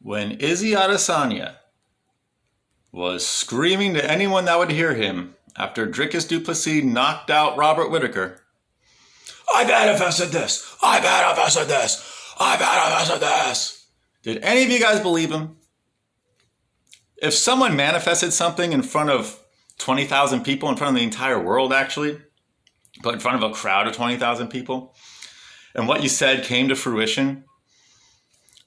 When Izzy Adesanya was screaming to anyone that would hear him after Dricus Du Plessis knocked out Robert Whittaker, I manifested this! I manifested this! I manifested this! Did any of you guys believe him? If someone manifested something in front of 20,000 people, in front of the entire world actually, but in front of a crowd of 20,000 people, and what you said came to fruition,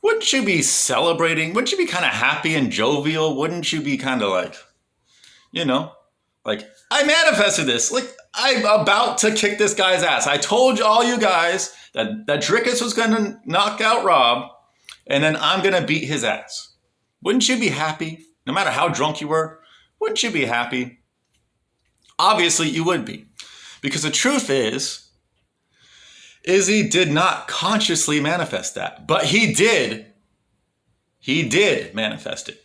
wouldn't you be celebrating? Wouldn't you be kind of happy and jovial? Wouldn't you be kind of like, like, I manifested this. Like, I'm about to kick this guy's ass. I told all you guys that Dricus was going to knock out Rob, and then I'm going to beat his ass. Wouldn't you be happy? No matter how drunk you were, wouldn't you be happy? Obviously, you would be. Because the truth is, Izzy did not consciously manifest that, but he did. He did manifest it.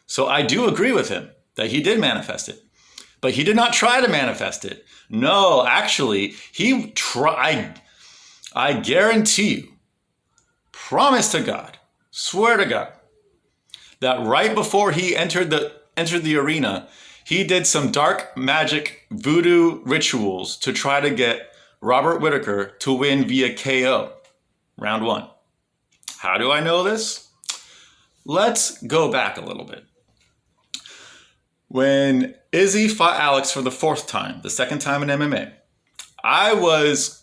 So I do agree with him that he did manifest it, but he did not try to manifest it. No, actually, he tried. I guarantee you, promise to God, swear to God, that right before he entered the arena, he did some dark magic voodoo rituals to try to get Robert Whittaker to win via KO, round one. How do I know this? Let's go back a little bit. When Izzy fought Alex for the fourth time, the second time in MMA, I was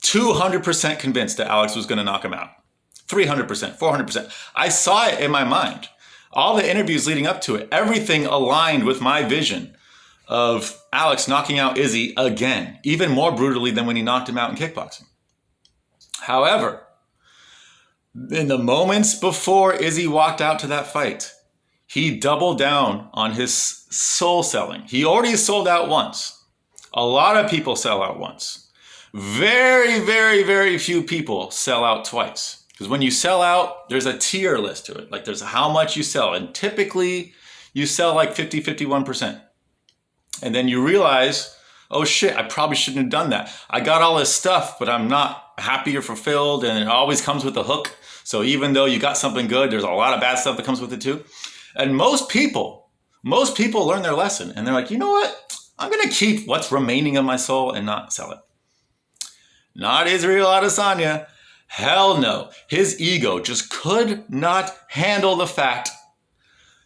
200% convinced that Alex was going to knock him out. 300%, 400%. I saw it in my mind. All the interviews leading up to it, everything aligned with my vision of Alex knocking out Izzy again, even more brutally than when he knocked him out in kickboxing. However, in the moments before Izzy walked out to that fight, he doubled down on his soul selling. He already sold out once. A lot of people sell out once. Very, very, very few people sell out twice. Because when you sell out, there's a tier list to it. Like there's how much you sell. And typically you sell like 50, 51%. And then you realize, oh shit, I probably shouldn't have done that. I got all this stuff, but I'm not happy or fulfilled. And it always comes with a hook. So even though you got something good, there's a lot of bad stuff that comes with it too. And most people learn their lesson. And they're like, you know what? I'm going to keep what's remaining of my soul and not sell it. Not Israel Adesanya. Hell no. His ego just could not handle the fact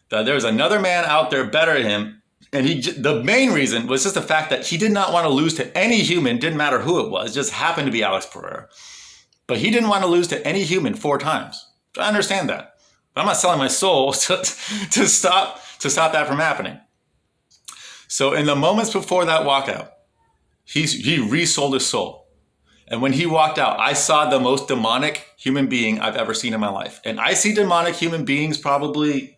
that there's another man out there better than him. And the main reason was just the fact that he did not want to lose to any human, didn't matter who it was, just happened to be Alex Pereira. But he didn't want to lose to any human 4 times. I understand that. But I'm not selling my soul to stop that from happening. So in the moments before that walkout, he resold his soul. And when he walked out, I saw the most demonic human being I've ever seen in my life. And I see demonic human beings probably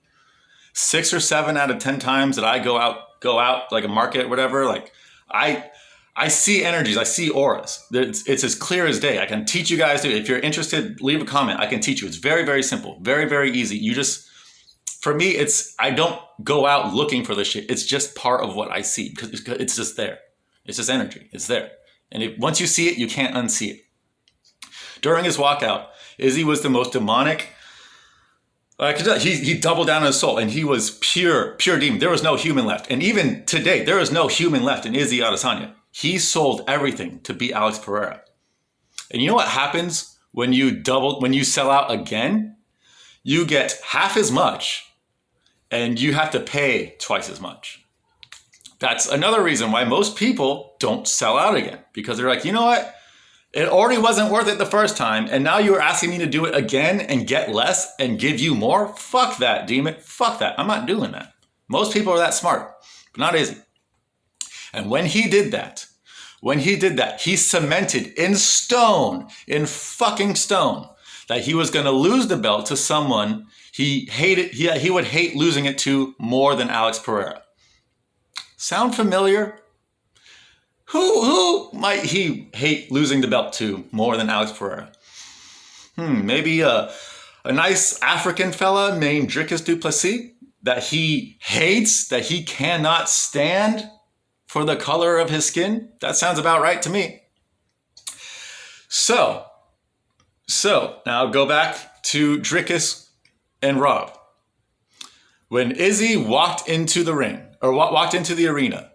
6 or 7 out of 10 times that I go out like a market, or whatever. Like I see energies, I see auras. It's as clear as day. I can teach you guys to. If you're interested, leave a comment. I can teach you. It's very, very simple, very, very easy. You just, for me, I don't go out looking for this shit. It's just part of what I see because it's just there. It's just energy. It's there. And once you see it, you can't unsee it. During his walkout, Izzy was the most demonic. He doubled down on his soul, and he was pure demon. There was no human left. And even today, there is no human left in Izzy Adesanya. He sold everything to beat Alex Pereira. And you know what happens when you sell out again? You get half as much, and you have to pay twice as much. That's another reason why most people don't sell out again, because they're like, you know what? It already wasn't worth it the first time, and now you're asking me to do it again and get less and give you more? Fuck that, demon. Fuck that. I'm not doing that. Most people are that smart, but not Izzy. And when he did that, he cemented in stone, in fucking stone, that he was going to lose the belt to someone he would hate losing it to more than Alex Pereira. Sound familiar? Who might he hate losing the belt to more than Alex Pereira? Maybe a nice African fella named Dricus Du Plessis that he hates, that he cannot stand for the color of his skin? That sounds about right to me. So now go back to Dricus and Rob. When Izzy walked into the ring, or walked into the arena,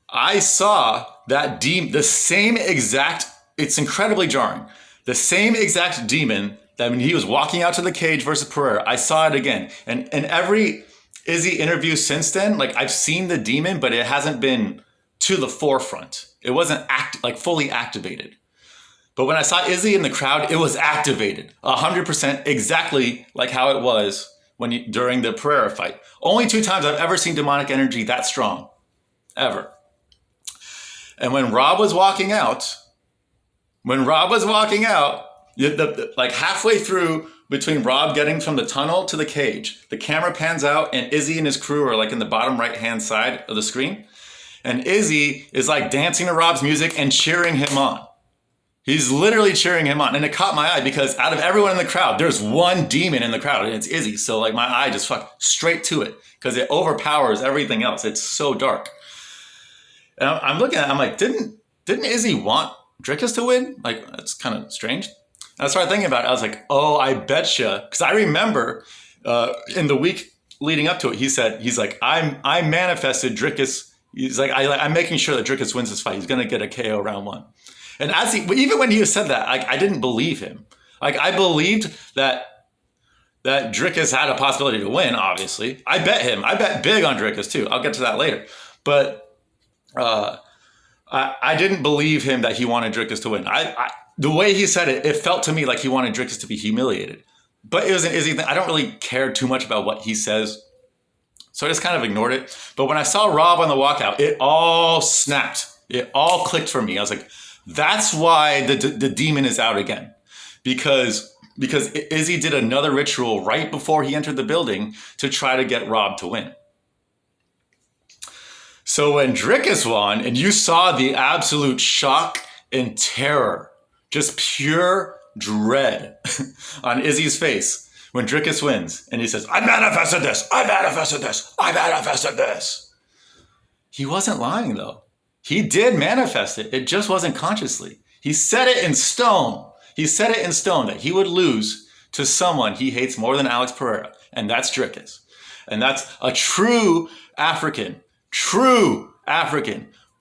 I saw that demon, the same exact, it's incredibly jarring, the same exact demon that when he was walking out to the cage versus Pereira, I saw it again. And in every Izzy interview since then, like I've seen the demon, but it hasn't been to the forefront. It wasn't fully activated. But when I saw Izzy in the crowd, it was activated 100%, exactly like how it was during the Pereira fight. Only 2 times I've ever seen demonic energy that strong, ever. And when Rob was walking out, like halfway through between Rob getting from the tunnel to the cage, the camera pans out and Izzy and his crew are like in the bottom right-hand side of the screen. And Izzy is like dancing to Rob's music and cheering him on. He's literally cheering him on. And it caught my eye because out of everyone in the crowd, there's one demon in the crowd and it's Izzy. So like my eye just fucked straight to it because it overpowers everything else. It's so dark. And I'm looking at it, I'm like, didn't Izzy want Dricus to win? Like, that's kind of strange. And I started thinking about it. I was like, oh, I betcha. Because I remember in the week leading up to it, he's like, I manifested Dricus. He's like, I'm making sure that Dricus wins this fight. He's going to get a KO round 1. And even when he said that, I didn't believe him. Like, I believed that Dricus had a possibility to win, obviously. I bet him. I bet big on Dricus, too. I'll get to that later. But I didn't believe him that he wanted Dricus to win. The way he said it, it felt to me like he wanted Dricus to be humiliated. But it was an Izzy thing. I don't really care too much about what he says. So I just kind of ignored it. But when I saw Rob on the walkout, it all snapped. It all clicked for me. I was like, that's why the demon is out again. Because Izzy did another ritual right before he entered the building to try to get Rob to win. So when Dricus won, and you saw the absolute shock and terror, just pure dread on Izzy's face when Dricus wins, and he says, I manifested this, I manifested this, I manifested this. He wasn't lying, though. He did manifest it. It just wasn't consciously. He set it in stone. He set it in stone that he would lose to someone he hates more than Alex Pereira, and that's Dricus. And that's a true African,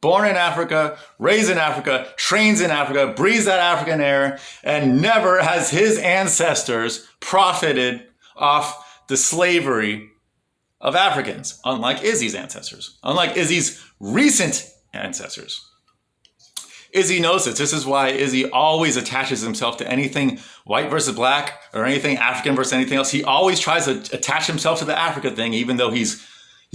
born in Africa, raised in Africa, trains in Africa, breathes that African air, and never has his ancestors profited off the slavery of Africans, unlike Izzy's ancestors, unlike Izzy's recent ancestors. Izzy knows this. This is why Izzy always attaches himself to anything white versus black or anything African versus anything else. He always tries to attach himself to the Africa thing, even though he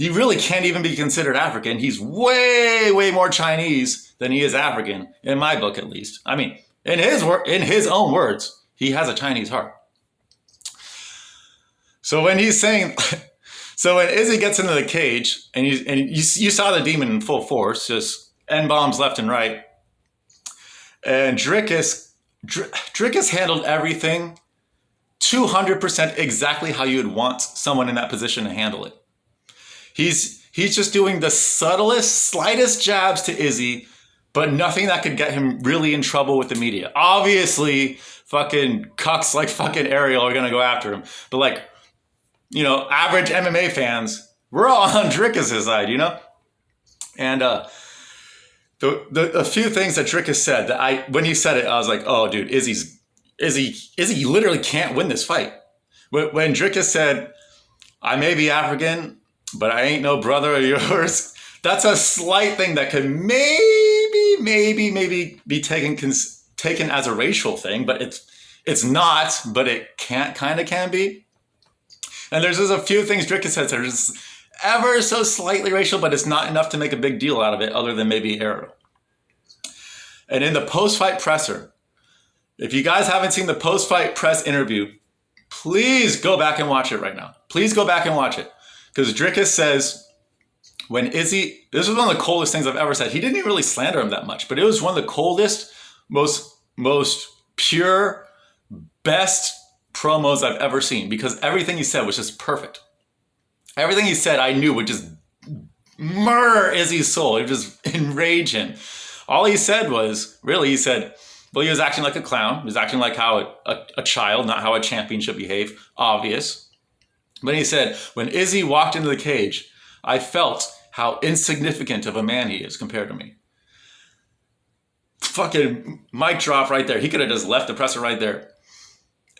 really can't even be considered African. He's way, way more Chinese than he is African, in my book at least. I mean, in his own words, he has a Chinese heart. So when he's saying, so when Izzy gets into the cage and you saw the demon in full force, just N-bombs left and right, and Dricus handled everything 200% exactly how you would want someone in that position to handle it. He's just doing the subtlest, slightest jabs to Izzy, but nothing that could get him really in trouble with the media. Obviously, fucking cucks like fucking Ariel are gonna go after him. But like, you know, average MMA fans, we're all on Dricus' side, you know? And the few things that Dricus said that when he said it, I was like, oh dude, Izzy literally can't win this fight. When Dricus said, I may be African, but I ain't no brother of yours. That's a slight thing that could maybe be taken as a racial thing, but it's not, but it kind of can be. And there's just a few things Dricus says that are just ever so slightly racial, but it's not enough to make a big deal out of it other than maybe Ariel. And in the post-fight presser, if you guys haven't seen the post-fight press interview, please go back and watch it right now. Please go back and watch it. Because Dricus says, when Izzy, this was one of the coldest things I've ever said. He didn't even really slander him that much, but it was one of the coldest, most pure, best promos I've ever seen. Because everything he said was just perfect. Everything he said I knew would just murder Izzy's soul. It would just enrage him. All he said was, really, he said, Well, he was acting like a clown. He was acting like how a child, not how a champion should behave. Obvious. But he said, when Izzy walked into the cage, I felt how insignificant of a man he is compared to me. Fucking mic drop right there. He could have just left the presser right there.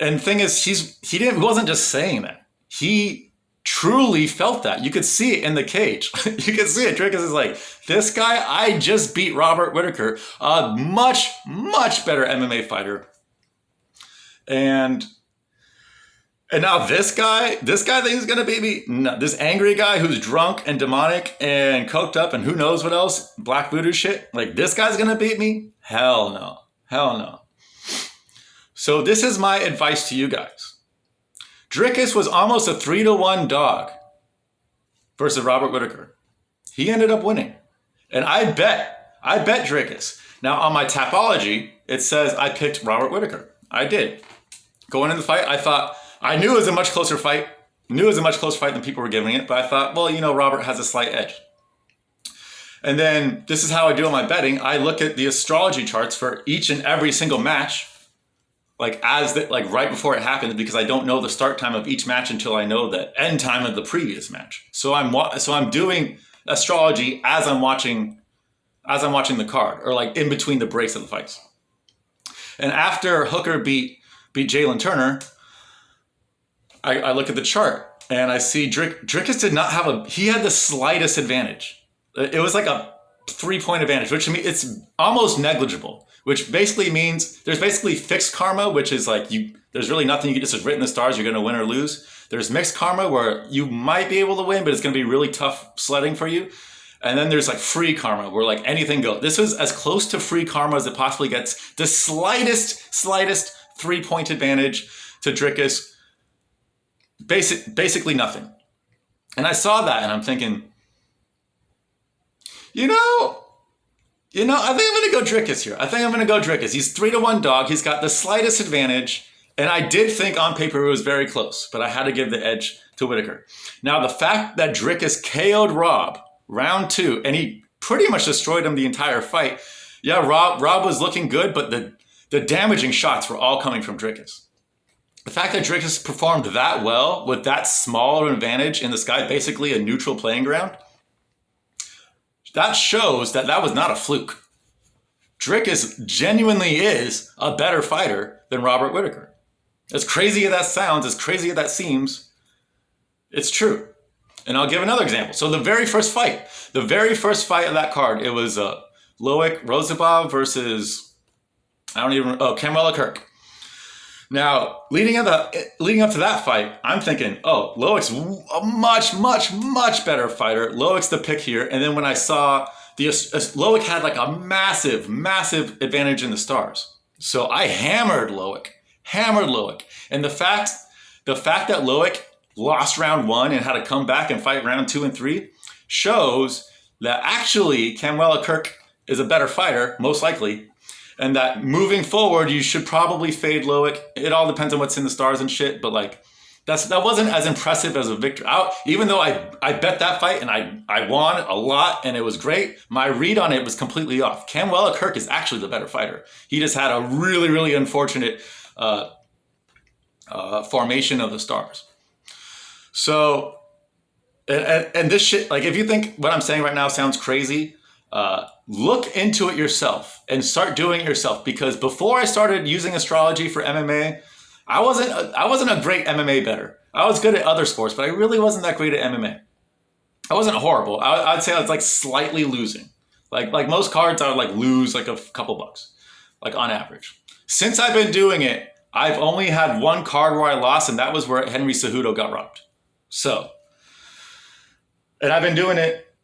And the thing is, he wasn't just saying that. He truly felt that. You could see it in the cage. You could see it. Dricus is like, this guy, I just beat Robert Whittaker, a much, much better MMA fighter. And now this guy thinks he's going to beat me? No, this angry guy who's drunk and demonic and coked up and who knows what else, black voodoo shit, like this guy's going to beat me? Hell no. Hell no. So this is my advice to you guys. Dricus was almost a 3-1 dog versus Robert Whittaker. He ended up winning. And I bet Dricus. Now on my Tapology, it says I picked Robert Whittaker. I did. Going into the fight, I knew it was a much closer fight. Knew it was a much closer fight than people were giving it, but I thought, well, you know, Robert has a slight edge. And then this is how I do on my betting. I look at the astrology charts for each and every single match, like right before it happens, because I don't know the start time of each match until I know the end time of the previous match. So I'm doing astrology as I'm watching the card, or like in between the breaks of the fights. And after Hooker beat Jalen Turner, I look at the chart and I see Dricus did not have he had the slightest advantage. It was like a 3-point advantage, which to me, it's almost negligible, which basically means there's basically fixed karma, which is like there's really nothing you can just written in the stars, you're going to win or lose. There's mixed karma where you might be able to win, but it's going to be really tough sledding for you. And then there's like free karma where like anything goes. This was as close to free karma as it possibly gets. The slightest 3-point advantage to Dricus. Basically nothing. And I saw that and I'm thinking, I think I'm going to go Dricus here. I think I'm going to go Dricus. He's 3-1 dog. He's got the slightest advantage. And I did think on paper it was very close, but I had to give the edge to Whittaker. Now, the fact that Dricus KO'd Rob round 2, and he pretty much destroyed him the entire fight. Yeah, Rob was looking good, but the damaging shots were all coming from Dricus. The fact that Dricus performed that well with that small advantage in the sky, basically a neutral playing ground, that shows that was not a fluke. Dricus genuinely is a better fighter than Robert Whittaker. As crazy as that sounds, as crazy as that seems, it's true. And I'll give another example. So the very first fight of that card, it was Loic Rosabov versus, Camuela Kirk. Now, leading up to that fight, I'm thinking, Loic's a much, much, much better fighter. Loic's the pick here. And then when I saw Loic had like a massive, massive advantage in the stars. So I hammered Loic. And the fact that Loic lost round 1 and had to come back and fight round 2 and 3 shows that actually Camuela Kirk is a better fighter, most likely. And that moving forward, you should probably fade Loic. It all depends on what's in the stars and shit. But like, that wasn't as impressive as a victory. Even though I bet that fight and I won a lot and it was great, my read on it was completely off. Camuela Kirk is actually the better fighter. He just had a really, really unfortunate formation of the stars. So, and this shit, like if you think what I'm saying right now sounds crazy, look into it yourself and start doing it yourself, because before I started using astrology for MMA, I wasn't a great MMA bettor. I was good at other sports, but I really wasn't that great at MMA. I wasn't horrible. I'd say I was like slightly losing. Like most cards, I would like lose like a couple bucks, like on average. Since I've been doing it, I've only had one card where I lost, and that was where Henry Cejudo got robbed. So, and I've been doing it,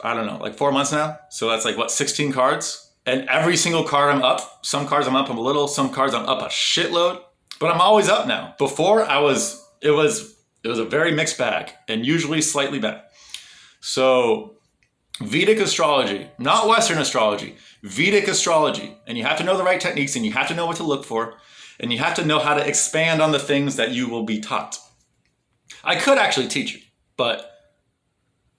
I don't know, like 4 months now. So that's like, 16 cards? And every single card I'm up. Some cards I'm up a little, some cards I'm up a shitload. But I'm always up now. Before it was a very mixed bag, and usually slightly bad. So Vedic astrology, not Western astrology, Vedic astrology. And you have to know the right techniques, and you have to know what to look for, and you have to know how to expand on the things that you will be taught. I could actually teach you, but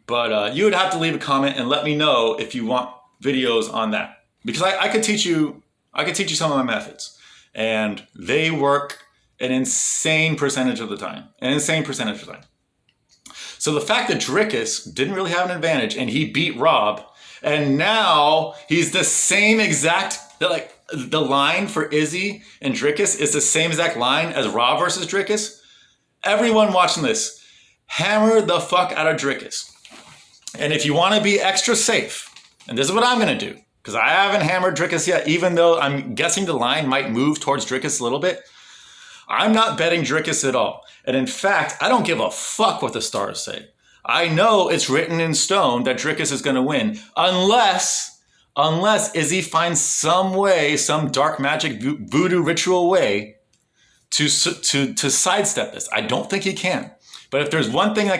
you would have to leave a comment and let me know if you want videos on that. Because I could teach you I can teach you some of my methods. And they work an insane percentage of the time. An insane percentage of the time. So the fact that Dricus didn't really have an advantage and he beat Rob, and now he's the same exact, like the line for Izzy and Dricus is the same exact line as Rob versus Dricus. Everyone watching this, hammer the fuck out of Dricus. And if you want to be extra safe, and this is what I'm going to do, because I haven't hammered Dricus yet, even though I'm guessing the line might move towards Dricus a little bit, I'm not betting Dricus at all. And in fact, I don't give a fuck what the stars say. I know it's written in stone that Dricus is going to win, unless Izzy finds some way, some dark magic voodoo ritual way to sidestep this. I don't think he can. But if there's one thing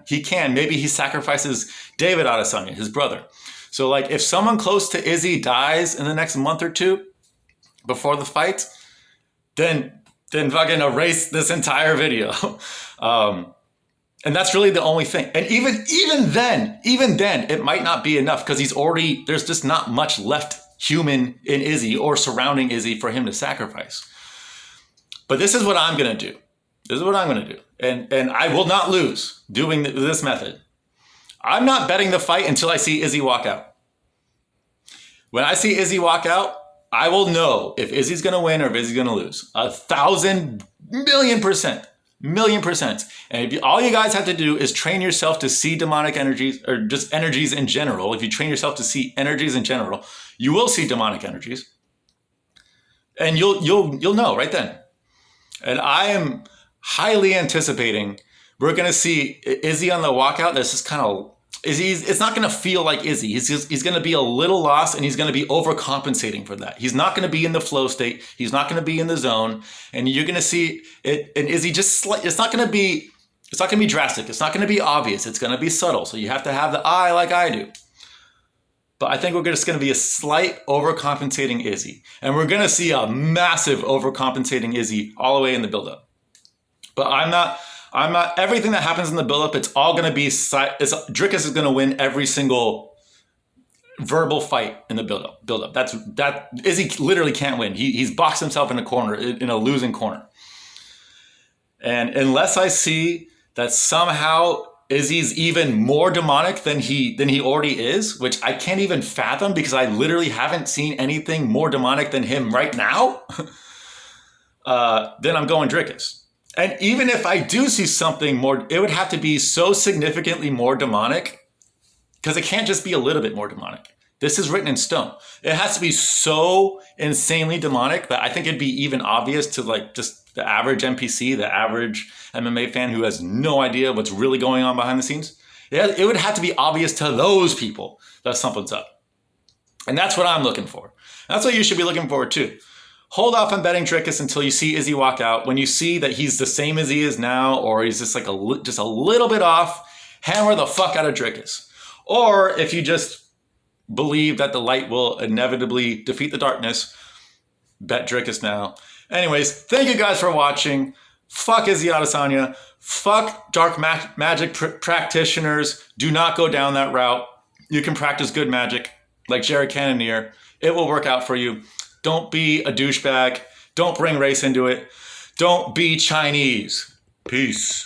he can. Maybe he sacrifices David Adesanya, his brother. So like if someone close to Izzy dies in the next month or two before the fight, then fucking erase this entire video. And that's really the only thing. And even then, it might not be enough because there's just not much left human in Izzy or surrounding Izzy for him to sacrifice. But this is what I'm going to do. This is what I'm going to do. And I will not lose doing this method. I'm not betting the fight until I see Izzy walk out. When I see Izzy walk out, I will know if Izzy's going to win or if Izzy's going to lose. 1,000,000,000%. $1,000,000%. And all you guys have to do is train yourself to see demonic energies or just energies in general. If you train yourself to see energies in general, you will see demonic energies. And you'll know right then. And I am highly anticipating we're going to see Izzy on the walkout. This is kind of it's not going to feel like Izzy. He's going to be a little lost, and he's going to be overcompensating for that. He's not going to be in the flow state. He's not going to be in the zone, and you're going to see it. And Izzy it's not going to be drastic. It's not going to be obvious. It's going to be subtle. So you have to have the eye like I do. But I think we're just going to be a slight overcompensating Izzy, and we're going to see a massive overcompensating Izzy all the way in the buildup. But I'm not. Everything that happens in the buildup, it's all going to be. Dricus is going to win every single verbal fight in the buildup. That Izzy literally can't win. He's boxed himself in a corner, in a losing corner. And unless I see that somehow Izzy's even more demonic than he already is, which I can't even fathom because I literally haven't seen anything more demonic than him right now, then I'm going Dricus. And even if I do see something more, it would have to be so significantly more demonic because it can't just be a little bit more demonic. This is written in stone. It has to be so insanely demonic that I think it'd be even obvious to like just the average NPC, the average MMA fan who has no idea what's really going on behind the scenes. It would have to be obvious to those people that something's up. And that's what I'm looking for. That's what you should be looking for too. Hold off on betting Dricus until you see Izzy walk out. When you see that he's the same as he is now, or he's just like just a little bit off, hammer the fuck out of Dricus. Or if you just believe that the light will inevitably defeat the darkness, bet Dricus now. Anyways, thank you guys for watching. Fuck Izzy Adesanya. Fuck dark magic practitioners. Do not go down that route. You can practice good magic like Jared Cannonier. It will work out for you. Don't be a douchebag. Don't bring race into it. Don't be Chinese. Peace.